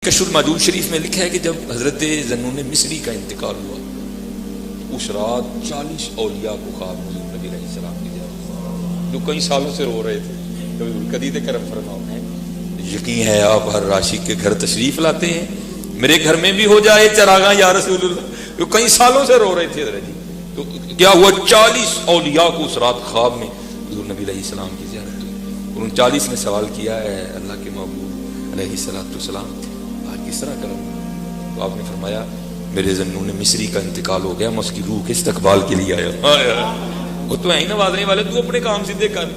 کشف المعدود شریف میں لکھا ہے کہ جب حضرت ذنون مصری کا انتقال ہوا اس رات 40 اولیاء کو خواب میں حضور نبی علیہ السلام کی زیارت جو کئی سالوں سے رو رہے تھے قدید کرم فرماؤ ہے یقین ہے آپ ہر راشد کے گھر تشریف لاتے ہیں میرے گھر میں بھی ہو جائے چراغاں یا رسول اللہ جو کئی سالوں سے رو رہے تھے حضرت جی تو کیا ہوا 40 اولیاء کو اس رات خواب میں حضور نبی علیہ السلام کی زیارت ہوئی اور ان 40 نے سوال کیا ہے اللہ کے محبوب علیہ السلام کس طرح کروں تو آپ نے فرمایا میرے ذنون مصری کا انتقال ہو گیا میں اس کی روح کے استقبال کے لیے آیا وہ تو ہیں نوازنے والے تو اپنے کام سیدھے کر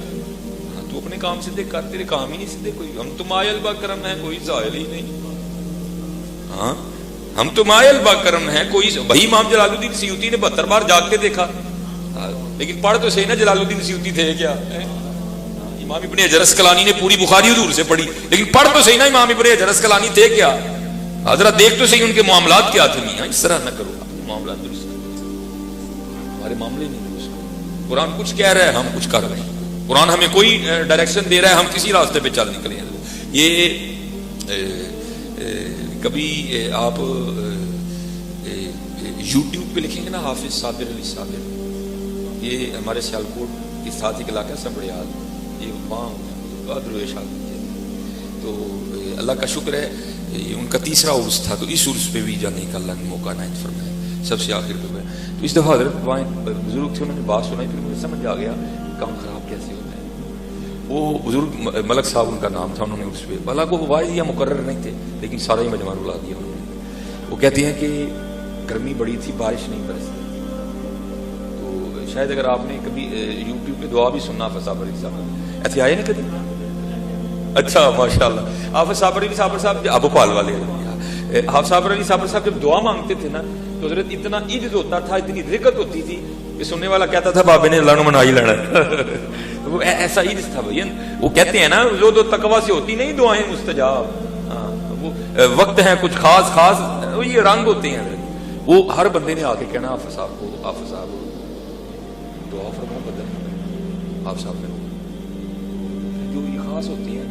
تو اپنے کام سیدھے کر تیرے کام ہی نہیں سیدھے کوئی ہم تو مائل با کرم ہے کوئی زائل ہی نہیں ہاں ہم تو مائل با کرم ہے کوئی بھائی امام جلال الدین سیوطی نے 72 بار جاگ کے دیکھا لیکن پڑھ تو صحیح نا جلال الدین سیوطی تھے کیا امام ابن حجر اسقلانی نے پوری بخاری حضور سے پڑھی لیکن پڑھ تو صحیح نا امام ابن حجر اسقلانی تھے کیا حضرت دیکھ تو صحیح ان کے معاملات کیا تھے نہیں اس طرح نہ کرو اپنے معاملات درست کرو ہمارے معاملے نہیں درست کرو قرآن کچھ کہہ رہا ہے ہم کچھ کر رہے ہیں قرآن ہمیں کوئی ڈائریکشن دے رہا ہے ہم کسی راستے پہ چل نکلے ہیں یہ کبھی آپ یوٹیوب پہ لکھیں گے نا حافظ صابر علی صابر یہ ہمارے سیالکوٹ کے ساتھ ایک علاقہ سمبڑیال یہ وہاں درویش تو اللہ کا شکر ہے ان کا تیسرا عرس تھا تو اس عرس پہ بھی جانے کا اللہ نے موقع عنایت فرمایا سب سے آخر پہ تو اس دفعہ حضرت وہاں بزرگ تھے انہوں نے بات سنائی پھر مجھے سمجھ آ گیا کام خراب کیسے ہوتا ہے وہ بزرگ ملک صاحب ان کا نام تھا انہوں نے اس پہ حالانکہ وہ واعظ یا مقرر نہیں تھے لیکن سارا ہی مجمع رلا دیا انہوں نے وہ کہتے ہیں کہ گرمی بڑی تھی بارش نہیں برسی تو شاید اگر آپ نے کبھی یوٹیوب پہ دعا بھی سننا فصاب علی صاحب ایسے آئے نا کبھی اچھا ماشاءاللہ حافظ صابر علی صابر صاحب ابو پال والے حافظ صابر علی صابر صاحب جب دعا مانگتے تھے نا تو حضرت اتنا عجز ہوتا تھا اتنی رقت ہوتی تھی کہ سننے والا کہتا تھا بابے نے اللہ نے منا ہی لینا وہ ایسا عجز تھا بھائی وہ کہتے ہیں نا جو تقوی سے ہوتی نہیں دعائیں مستجاب وہ وقت ہیں کچھ خاص خاص یہ رنگ ہوتے ہیں وہ ہر بندے نے آ کے کہنا حافظ صاحب کو حافظ صاحب دعا فرما بدل حافظ صاحب نے جو یہ خاص ہوتی ہیں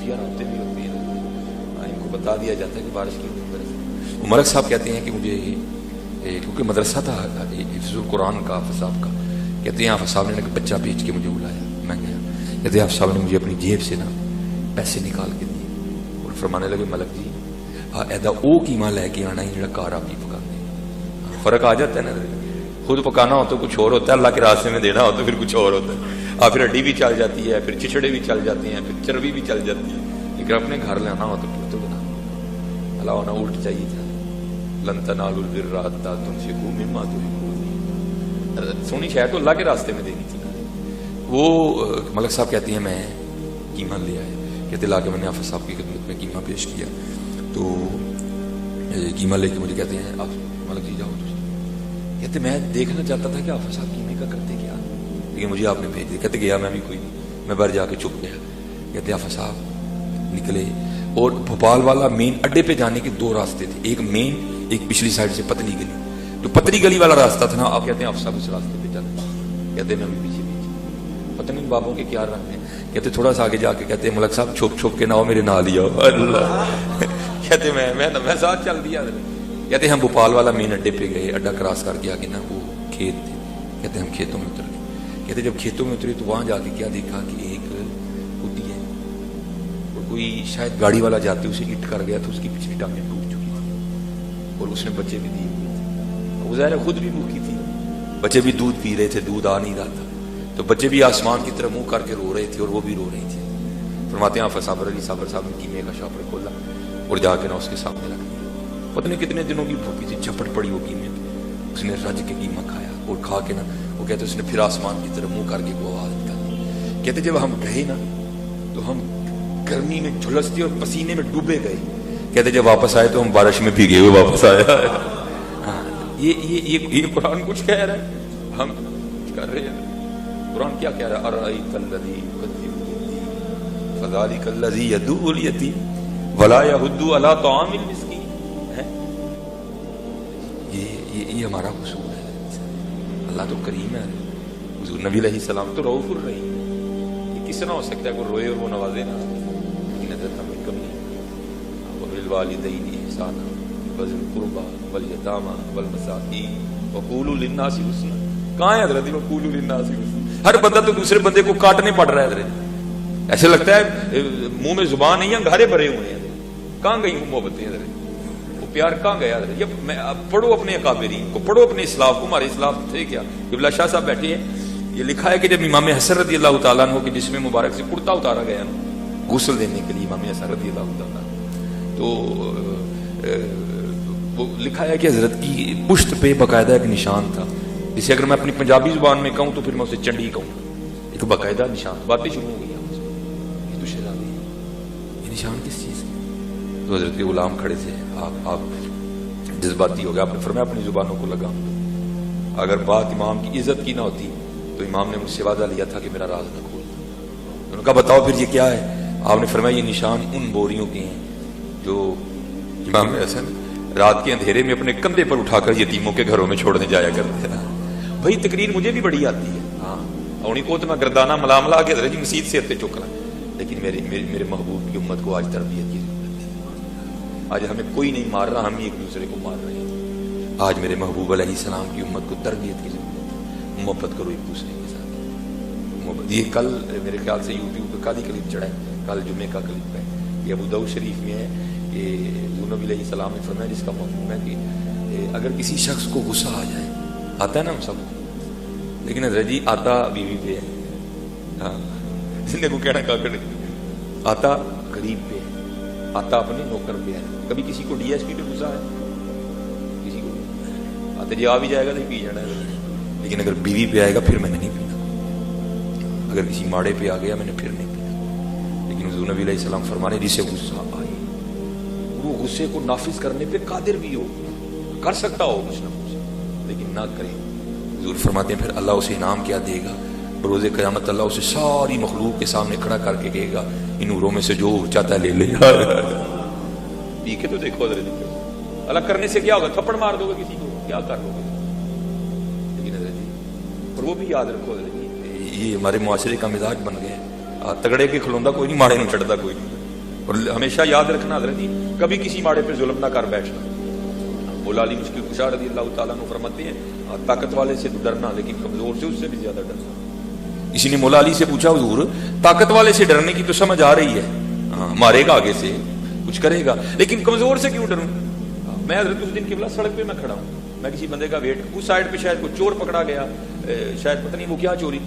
خفیہ رابطے بھی ہوتی ہیں ان کو بتا دیا جاتا ہے کہ بارش کی برس ملک صاحب کہتے ہیں کہ مجھے کیونکہ مدرسہ تھا حفظ القرآن کا حافظ صاحب کا کہتے ہیں حافظ صاحب نے بچہ بیچ کے مجھے بلایا میں گیا کہتے ہیں حافظ صاحب نے مجھے اپنی جیب سے نا پیسے نکال کے دیے اور فرمانے لگے ملک جی ایدا او قیمہ لے کے آنا ہی جڑا کار آپ ہی پکاتے فرق آ جاتا ہے نا خود پکانا ہو تو کچھ اور ہوتا ہے اللہ کے راستے میں دینا ہو تو پھر کچھ اور ہوتا ہے پھر ہڈی بھی چل جاتی ہے پھر چچڑے بھی چل جاتے ہیں پھر چربی بھی چل جاتی ہے لیکن اپنے گھر لانا ہو تو پھر تو بنا اللہ ہونا الٹ چاہیے تھا لن تنالوا البر حتى تنفقوا مما تحبون سونی شاید تو اللہ کے راستے میں دینی تھی وہ ملک صاحب کہتے ہیں میں قیمہ لے آیا کہتے لا کے میں نے حافظ صاحب کی خدمت میں قیمہ پیش کیا تو قیمہ لے کے مجھے کہتے ہیں آپ ملک جی جاؤ کہتے میں دیکھنا چاہتا تھا کہ حافظ صاحب قیمے کا کرتے کیا لیکن مجھے آپ نے بھیج دیا کہتے گیا میں بھی کوئی نہیں میں باہر جا کے چھپ گیا کہتے حافظ صاحب نکلے اور بھوپال والا مین اڈے پہ جانے کے 2 راستے تھے ایک مین ایک پچھلی سائڈ سے پتلی گلی جو پتلی گلی والا راستہ تھا نا آپ کہتے ہیں حافظ صاحب اس راستے پہ چلے کہتے میں بھی پیچھے پتہ نہیں بابوں کے کیا رنگ ہیں کہتے تھوڑا سا آگے جا کے کہتے ملک صاحب چھپ چھپ کے نہ ہو میرے نہ لیا اللہ کہتے میں ساتھ چل دیا کہتے ہم بھوپال والا مین اڈے پہ گئے اڈا کراس کر کے آگے نا وہ کھیت تھے کہتے ہم کھیتوں میں اتر گئے کہتے جب کھیتوں میں اترے تو وہاں جا کے کیا دیکھا کہ ایک کٹی ہے اور کوئی شاید گاڑی والا جاتے اسے اٹ کر گیا تو اس کی پچھلی ٹانگیں ٹوٹ چکی تھی اور اس نے بچے بھی دیے وہ ظاہر خود بھی بھوکی تھی بچے بھی دودھ پی رہے تھے دودھ آ نہیں رہا تھا تو بچے بھی آسمان کی طرف منہ کر کے رو رہے تھے اور وہ بھی رو رہی تھی فرماتے ہیں حافظ صابر علی صابر صاحب نے قیمے کا شاپر کھولا اور جا کے نا اس کے سامنے رکھ دیا پتہ نہیں کتنے دنوں کی بھوکی تھی جھپٹ پڑی وہ قیمے پہ اس نے رج کے قیمہ کھایا اور کھا کے نا وہ کہتے اس نے پھر آسمان کی طرف منہ کر کے وہ آواز نکالی کہتے جب ہم گئے نا تو ہم گرمی میں جھلستے اور پسینے میں ڈوبے گئے کہتے جب واپس آئے تو ہم بارش میں بھیگے ہوئے واپس آئے یہ قرآن کچھ کہہ رہا ہے ہم کر رہے ہیں قرآن کیا کہہ رہا ہے ارأیت الذی یکذب بالدین فذلک الذی یدعو الیتیم ولا یحض علی طعام المسکین یہ ہمارا قصور ہے اللہ تو کریم ہے حضور نبی علیہ السلام تو رؤوف الرحیم یہ کس طرح ہو سکتا ہے کوئی روئے اور وہ نوازے نہ لیکن حضرت ہمیں کم نہیں وبالوالدین احسانا وذی القربى والیتامی والمساکین وقولوا للناس حسنا. کہاں ہے حضرت وقولوا للناس حسنا؟ ہر بندہ تو دوسرے بندے کو کاٹنے پڑ رہا ہے حضرت. ایسے لگتا ہے منہ میں زبان نہیں ہے, گھارے بھرے ہوئے ہیں. کہاں گئی ہوں محبتیں حضرت؟ وہ پیار کہاں گیا حضرت؟ پڑھو اپنے اکابرین کو, پڑھو اپنے اسلاف کو. ہمارے اسلاف تھے کیا؟ قبلہ شاہ صاحب بیٹھے ہیں, یہ لکھا ہے کہ جب امام حسن رضی اللہ تعالیٰ عنہ کے جسم مبارک سے کرتا اتارا گیا نا غسل دینے کے لیے امام حسن رضی اللہ تعالیٰ, تو وہ لکھا ہے کہ حضرت کی پشت پہ باقاعدہ ایک نشان تھا, جسے اگر میں اپنی پنجابی زبان میں کہوں تو پھر میں اسے چنڈی کہوں. ایک باقاعدہ نشان. باتیں شروع ہو گئی یہ تو شہزادی, یہ نشان کس چیز کی؟ تو حضرت کے غلام کھڑے تھے. آپ جذباتی ہو گئے, آپ نے فرمایا اپنی زبانوں کو لگام دو. اگر بات امام کی عزت کی نہ ہوتی تو امام نے مجھ سے وعدہ لیا تھا کہ میرا راز نہ کھول. انہوں نے کہا بتاؤ پھر یہ کیا ہے؟ آپ نے فرمایا یہ نشان ان بوریوں کے ہیں جو امام حسن رات کے اندھیرے میں اپنے کندھے پر اٹھا کر یتیموں کے گھروں میں چھوڑنے جایا کرتے ہیں. بھائی تقریر مجھے بھی بڑی آتی ہے, ہاں اونی کو تو میں گردانہ ملا کے حضرت جی مسجد سے اتنے چک رہا, لیکن میرے محبوب کی امت کو آج تربیت کی ضرورت ہے. آج ہمیں کوئی نہیں مار رہا, ہم ہی ایک دوسرے کو مار رہے ہیں. آج میرے محبوب علیہ السلام کی امت کو تربیت کی ضرورت ہے. محبت کرو ایک دوسرے کے ساتھ. یہ کل میرے خیال سے یوٹیوب پہ کل ہی کلپ چڑھا ہے, کل جمعے کا کلپ ہے. یہ ابو داؤد شریف میں ہے کہ نبی علیہ السلام نے فرمایا جس کا مفہوم ہے کہ اگر کسی شخص کو غصہ آ جائے, آتا ہے نا ہم سب کو, لیکن حضرت جی آتا بیوی پہ ہے, ہاں جن کو کہنا کا کر, آتا غریب پہ ہے, آتا اپنے نوکر پہ ہے. کبھی کسی کو ڈی ایس پی پہ غصہ ہے, کسی کو آتے جی آ بھی جائے گا تو پی جانا ہے, لیکن اگر بیوی پہ آئے گا پھر میں نے نہیں پینا. اگر کسی ماڑے پہ آ گیا میں نے پھر نہیں پینا. لیکن حضور نبی علیہ السلام فرمانے جسے غصہ آئے وہ غصے کو نافذ کرنے پہ قادر بھی ہو, کر سکتا ہو کچھ نہ کچھ, لیکن نہ کرے. حضور فرماتے ہیں پھر اللہ اسے انعام کیا دے گا؟ بروز قیامت اللہ اسے ساری مخلوق کے سامنے کھڑا کر کے کہے گا ان نوروں میں سے جو چاہتا ہے لے لے. پی کے تو دیکھو حضرت اللہ کرنے سے کیا ہوگا؟ تھپڑ مار دو گے کسی کو, کیا کر لو گے؟ لیکن حضرت جی اور وہ بھی یاد رکھو حضرت جی, یہ ہمارے معاشرے کا مزاج بن گیا ہے. تگڑے کے کھلوندا کوئی نہیں, ماڑے نہیں چڑھتا کوئی نہیں. اور ہمیشہ یاد رکھنا حضرت جی کبھی کسی ماڑے پہ ظلم نہ کر بیٹھنا. مولا علی مشکل کشا رضی اللہ تعالیٰ عنہ فرماتے ہیں طاقت والے سے تو ڈرنا, لیکن کمزور سے اس سے بھی زیادہ ڈرنا. اسی نے مولا علی سے پوچھا حضور طاقت والے سے ڈرنے کی تو سمجھ آ رہی ہے, ہاں مارے گا آگے سے کچھ کرے گا, لیکن کمزور سے کیوں ڈروں؟ میں حضرت اس دن قبلہ سڑک پہ میں کھڑا ہوں, میں کسی بندے کا ویٹ, اس سائڈ پہ شاید کوئی چور پکڑا گیا, شاید پتہ نہیں وہ کیا چوری,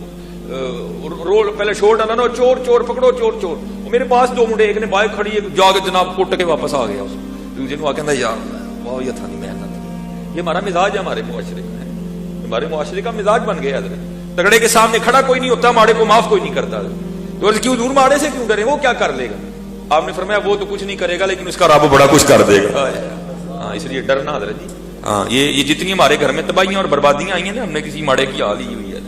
رول پہلے شور ڈالا نا, چور چور پکڑو چور چور. میرے پاس دو منڈے, ایک نے بائک کھڑی ہے جا کے جناب کوٹ کے واپس آ گیا, دوسرے نے آ کے یار واہ یہ تھا نہیں میں تھا. یہ ہمارا مزاج ہے, ہمارے معاشرے کا ہے, ہمارے معاشرے کا مزاج بن گیا حضرت. تگڑے کے سامنے کھڑا کوئی نہیں ہوتا, ماڑے کو معاف کوئی نہیں کرتا. تو کیوں دور ماڑے سے کیوں ڈرے, وہ کیا کر لے گا؟ آپ نے فرمایا وہ تو کچھ نہیں کرے گا لیکن اس کا رب بڑا کچھ کر دے گا. ہاں اس لیے ڈرنا حضرت جی. ہاں یہ جتنی ہمارے گھر میں تباہیاں اور بربادیاں آئی ہیں نا, ہم نے کسی ماڑے کی حال ہی ہوئی ہے.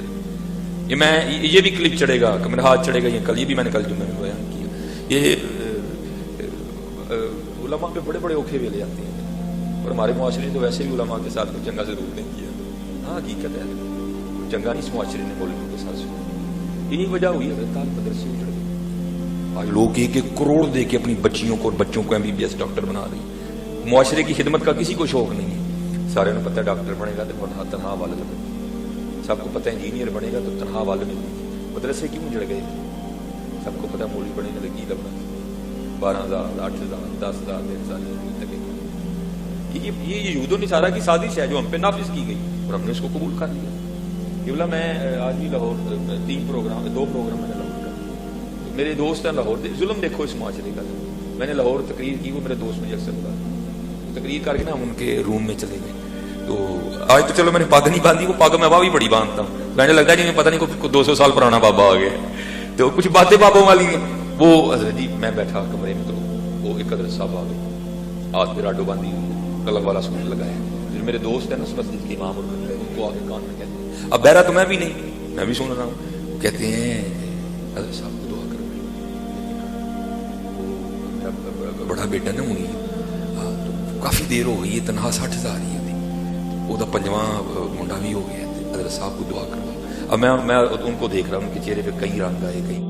یہ بھی کلپ چڑھے گا, میرا ہاتھ چڑھے گا, یہ کل یہ بھی میں نے کل جمعے میں بیان کیا. یہ علماء پہ بڑے بڑے اوکھے ویلے آتے ہیں, اور ہمارے معاشرے نے تو ویسے بھی علماء کے ساتھ کچھ جنگا ضرور نہیں کیا. ہاں حقیقت ہے جنگا نہیں اس معاشرے نے مولویوں کے ساتھ سنا. یہی وجہ ہوئی ہے مدرسے اجڑ گئے. آج لوگ ایک ایک کروڑ دے کے اپنی بچیوں کو اور بچوں کو MBBS ڈاکٹر بنا رہی. معاشرے کی خدمت کا کسی کو شوق نہیں ہے. سارے نے پتہ ہے ڈاکٹر بنے گا تو تنہا والد بنے گا, سب کو پتہ ہے انجینئر بنے گا تو تنہا والد بنے گا. مدرسے کیوں اجڑ گئے؟ سب کو پتہ مولوی بنے گا لگی لگنا 12,000 8,000 10,000 3,000 یہ یہود و نصارہ کی سازش ہے جو ہم پہ نافذ کی گئی اور ہم نے اس کو قبول کر لیا. یہ بولا میں آج بھی لاہور 2 پروگرام میں نے لاہور کر. میرے دوست ہیں لاہور, ظلم دیکھو اس معاشرے کا. میں نے لاہور تقریر کی, وہ میرے دوست مجھے اکثر بتا, تقریر کر کے نا ہم ان کے روم میں چلے گئے. تو آج تو چلو میں نے پاگ نہیں باندھی, وہ پاگ میں بھی بڑی باندھتا ہوں. میں نے لگتا ہے جی پتہ نہیں کوئی 200 سال پرانا بابا آ گیا. تو کچھ باتیں بابوں والی ہیں. وہ حضرت جی میں بیٹھا کمرے میں, تو وہ ایک حضرت صاحب آ گئے, ہاتھ پہ راڈو باندھی ہوئی, کلر والا سوٹ لگایا. میرے دوست ہیں نا اس مسجد کے امام اور ان کو آ کے کان میں کہتے ہیں, اب بہرا تو میں بھی نہیں, میں بھی سن رہا ہوں. کہتے ہیں حضرت صاحب کو دعا کرو, بڑا بیٹا نا ہوئی تو کافی دیر ہو گئی ہے, تنہا 60,000 ہی ہے, وہ 5واں منڈا بھی ہو گیا. حضرت صاحب کو دعا کروا. اب میں ان کو دیکھ رہا ہوں, ان کے چہرے پہ کئی رنگ آئے, کئی